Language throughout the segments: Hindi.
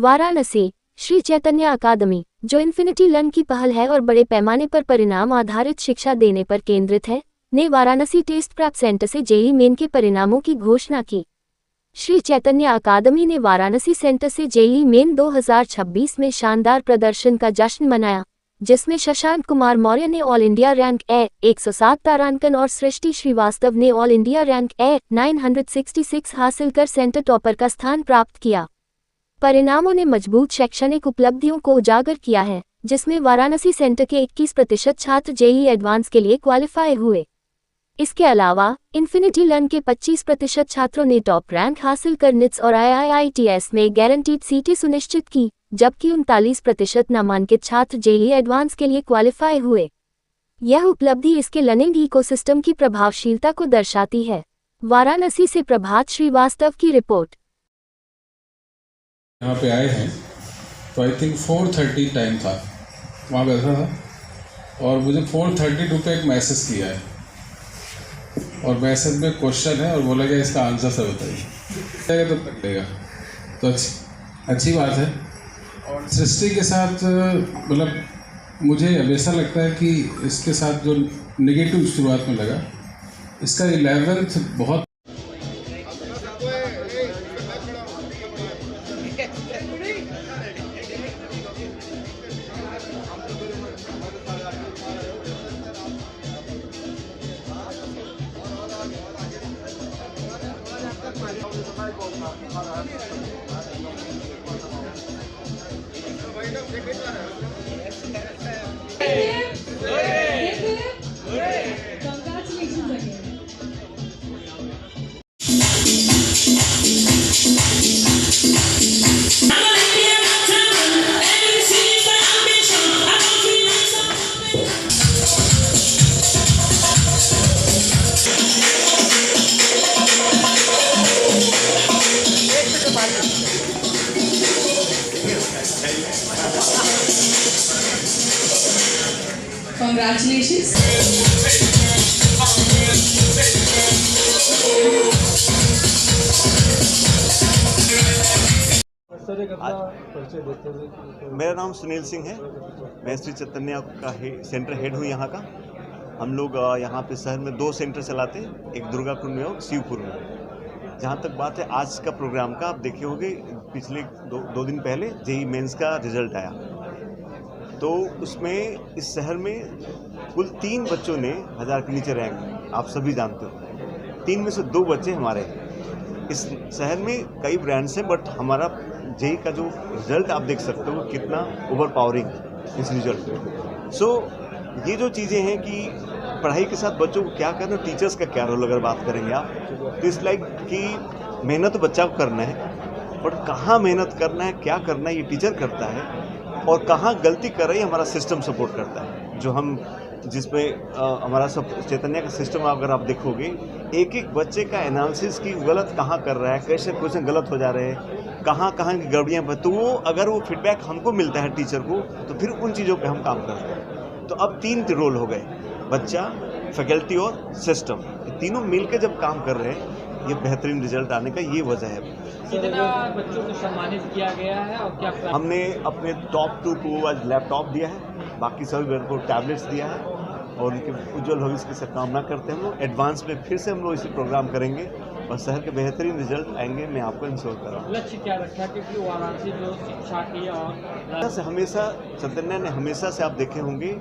वाराणसी श्री चैतन्य अकादमी, जो इन्फिनिटी लर्न की पहल है और बड़े पैमाने पर परिणाम आधारित शिक्षा देने पर केंद्रित है, ने वाराणसी टेस्ट प्रैप सेंटर से जेईई मेन के परिणामों की घोषणा की। श्री चैतन्य अकादमी ने वाराणसी सेंटर से जेईई मेन 2026 में शानदार प्रदर्शन का जश्न मनाया, जिसमें शशांक कुमार मौर्य ने ऑल इंडिया रैंक ए 107 तारांकन और सृष्टि श्रीवास्तव ने ऑल इंडिया रैंक ए 966 हासिल कर सेंटर टॉपर का स्थान प्राप्त किया। परिणामों ने मजबूत शैक्षणिक उपलब्धियों को उजागर किया है, जिसमें वाराणसी सेंटर के 21% छात्र जेईई एडवांस के लिए क्वालिफाई हुए। इसके अलावा इन्फिनिटी लर्न के 25% छात्रों ने टॉप रैंक हासिल कर निट्स और IIITS में गारंटीड सीटें सुनिश्चित की, जबकि 39% नामांकित छात्र जेईई एडवांस के लिए क्वालिफाई हुए। यह उपलब्धि इसके लर्निंग इकोसिस्टम की प्रभावशीलता को दर्शाती है। वाराणसी से प्रभात श्रीवास्तव की रिपोर्ट। यहाँ पे आए हैं तो आई थिंक 4:30 टाइम था, वहाँ बैठा था और मुझे 4:32 पे एक मैसेज किया है और मैसेज में क्वेश्चन है और बोला गया इसका आंसर से बताइए, तो लगेगा तो अच्छी बात है। और सृष्टि के साथ मतलब मुझे हमेशा लगता है कि इसके साथ जो नेगेटिव शुरुआत में लगा, इसका 11th बहुत Congratulations. मेरा नाम सुनील सिंह है। मैं श्री चैतन्य का सेंटर हेड हूँ यहाँ का। हम लोग यहाँ पे शहर में 2 सेंटर चलाते हैं, एक दुर्गाकुंड में और शिवपुर में। जहाँ तक बात है आज का प्रोग्राम का, आप देखे होंगे पिछले दो दिन पहले जेईई मेंस का रिजल्ट आया, तो उसमें इस शहर में कुल 3 बच्चों ने 1000 के नीचे रैंक, आप सभी जानते हो। 3 में से 2 बच्चे हमारे हैं। इस शहर में कई ब्रांड्स हैं, बट हमारा जेईई का जो रिजल्ट आप देख सकते हो कितना ओवर पावरिंग है इस रिजल्ट में। सो ये जो चीज़ें हैं कि पढ़ाई के साथ बच्चों को क्या करना, टीचर्स का क्या रोल अगर बात करेंगे आप, तो इस लाइक कि मेहनत बच्चा को करना है, बट कहाँ मेहनत करना है, क्या करना है, ये टीचर करता है, और कहाँ गलती कर रही है हमारा सिस्टम सपोर्ट करता है। जो हम जिसमें हमारा सब चैतन्य का सिस्टम अगर आप देखोगे, एक बच्चे का एनालिसिस की गलत कहाँ कर रहा है, कैसे क्वेश्चन गलत हो जा रहे हैं, कहाँ की गड़बड़ियाँ, तो वो अगर वो फीडबैक हमको मिलता है टीचर को, तो फिर उन चीज़ों पे हम काम करते हैं। तो अब 3 रोल हो गए, बच्चा, फैकल्टी और सिस्टम, तीनों मिलकर जब काम कर रहे हैं, ये बेहतरीन रिजल्ट आने का ये वजह है। कितना बच्चों को सम्मानित किया गया है और क्या हमने अपने टॉप 2 को आज लैपटॉप दिया है, बाकी सभी बच्चों को टैबलेट्स दिया है और उनके उज्जवल भविष्य की कामना करते हैं। हम लोग एडवांस में फिर से हम लोग इसी प्रोग्राम करेंगे और शहर के बेहतरीन रिजल्ट आएंगे, मैं आपको इंश्योर कर रहा हूँ। लक्ष्य क्या रखा, क्योंकि वाराणसी जो शिक्षा की और से हमेशा चैतन्य ने हमेशा से आप देखे होंगे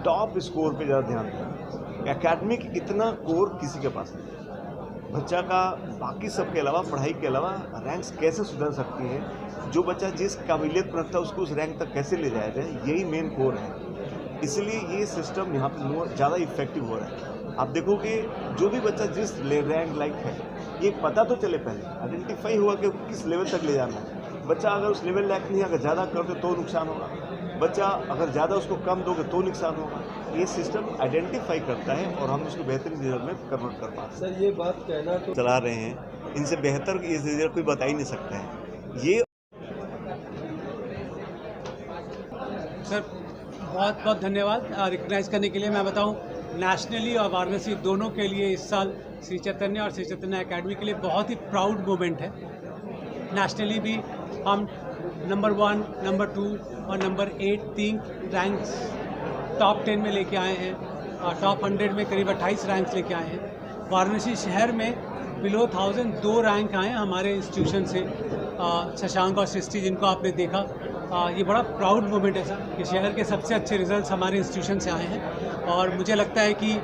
टॉप स्कोर पे ज़्यादा ध्यान दिया। एकेडमिक इतना कोर किसी के पास नहीं। बच्चा का बाकी सब के अलावा, पढ़ाई के अलावा रैंक्स कैसे सुधर सकती है, जो बच्चा जिस काबिलियत पर रखता है उसको उस रैंक तक कैसे ले जाया जाए, यही मेन कोर है। इसलिए ये सिस्टम यहाँ पे ज़्यादा इफेक्टिव हो रहा है। आप देखोगे जो भी बच्चा जिस रैंक लाइक है, ये पता तो चले, पहले आइडेंटिफाई हुआ कि किस लेवल तक ले जाना है। बच्चा अगर उस लेवल लायक नहीं, अगर ज़्यादा कर दे तो नुकसान होगा, बच्चा अगर ज़्यादा उसको कम दोगे तो नुकसान होगा। ये सिस्टम आइडेंटिफाई करता है और हम उसको बेहतरीन रिजल्ट में कन्वर्ट कर पाते हैं। सर ये बात कहना तो चला रहे हैं, इनसे बेहतर इस रिजल्ट कोई बता ही नहीं सकता है। ये सर बहुत बहुत धन्यवाद रिकग्नाइज करने के लिए। मैं बताऊं, नेशनली और वाराणसी दोनों के लिए इस साल श्री चैतन्य और श्री चैतन्य एकेडमी के लिए बहुत ही प्राउड मोमेंट है। नेशनली भी हम नंबर 1, नंबर 2 और नंबर 8 3 रैंक्स टॉप 10 में लेके आए हैं और टॉप 100 में करीब 28 रैंक्स लेके आए हैं। वाराणसी शहर में बिलो 1000 2 रैंक आए हैं हमारे इंस्टीट्यूशन से। शशांक और सृष्टि जिनको आपने देखा, ये बड़ा प्राउड मोमेंट है सर कि शहर के सबसे अच्छे रिजल्ट्स हमारे इंस्टीट्यूशन से आए हैं। और मुझे लगता है कि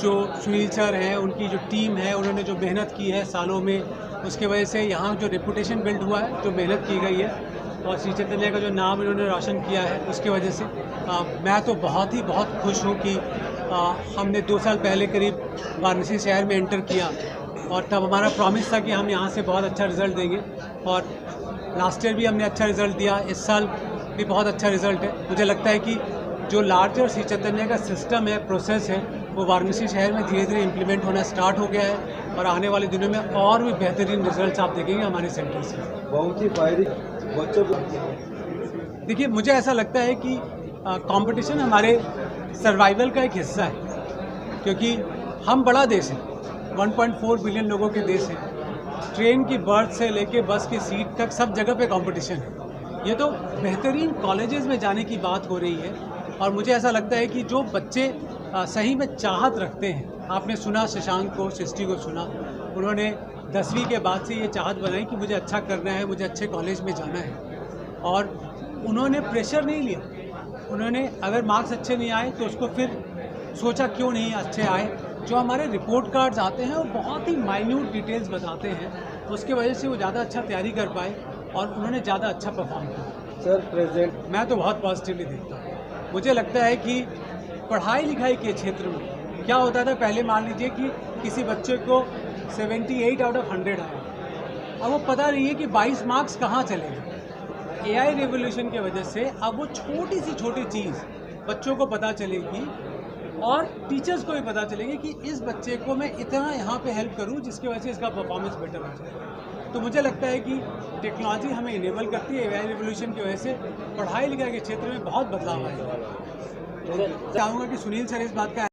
जो सुनील सर हैं, उनकी जो टीम है, उन्होंने जो मेहनत की है सालों में, उसके वजह से यहाँ जो रेपुटेशन बिल्ड हुआ है, जो मेहनत की गई है और श्री चैतन्य का जो नाम इन्होंने रोशन किया है, उसकी वजह से मैं तो बहुत खुश हूँ कि हमने 2 साल पहले करीब वाराणसी शहर में एंटर किया और तब हमारा प्रॉमिस था कि हम यहाँ से बहुत अच्छा रिज़ल्ट देंगे और लास्ट ईयर भी हमने अच्छा रिज़ल्ट दिया, इस साल भी बहुत अच्छा रिज़ल्ट है। मुझे लगता है कि जो लार्जर श्री चैतन्य का सिस्टम है, प्रोसेस है, वो वाराणसी शहर में धीरे धीरे इम्प्लीमेंट होना स्टार्ट हो गया है और आने वाले दिनों में और भी बेहतरीन रिजल्ट्स आप देखेंगे हमारे सेंटर से। बहुत ही फायदे बच्चों को। देखिए, मुझे ऐसा लगता है कि कंपटीशन हमारे सर्वाइवल का एक हिस्सा है, क्योंकि हम बड़ा देश है, 1.4 बिलियन लोगों के देश है। ट्रेन की बर्थ से लेके बस की सीट तक सब जगह पे कंपटीशन है। ये तो बेहतरीन कॉलेजेस में जाने की बात हो रही है और मुझे ऐसा लगता है कि जो बच्चे सही में चाहत रखते हैं, आपने सुना शशांक को, सृष्टि को सुना, उन्होंने 10वीं के बाद से ये चाहत बनाई कि मुझे अच्छा करना है, मुझे अच्छे कॉलेज में जाना है और उन्होंने प्रेशर नहीं लिया। उन्होंने अगर मार्क्स अच्छे नहीं आए तो उसको फिर सोचा क्यों नहीं अच्छे आए। जो हमारे रिपोर्ट कार्ड्स आते हैं वो बहुत ही माइन्यूट डिटेल्स बताते हैं, उसके वजह से वो ज़्यादा अच्छा तैयारी कर पाए और उन्होंने ज़्यादा अच्छा परफॉर्म किया। सर प्रेजेंट मैं तो बहुत पॉजिटिवली देखता हूँ। मुझे लगता है कि पढ़ाई लिखाई के क्षेत्र में क्या होता था, पहले मान लीजिए कि किसी बच्चे को 78 आउट ऑफ 100 आया, अब वो पता नहीं है कि 22 मार्क्स कहाँ चले गए। AI रेवोल्यूशन की वजह से अब वो छोटी सी छोटी चीज़ बच्चों को पता चलेगी और टीचर्स को भी पता चलेगी कि इस बच्चे को मैं इतना यहाँ पे हेल्प करूँ जिसकी वजह से इसका परफॉर्मेंस बेटर हो जाए। तो मुझे लगता है कि टेक्नोलॉजी हमें इनेबल करती है। AI रेवोल्यूशन की वजह से पढ़ाई लिखाई के क्षेत्र में बहुत बदलाव आएगा। चाहूँगा कि सुनील सर इस बात का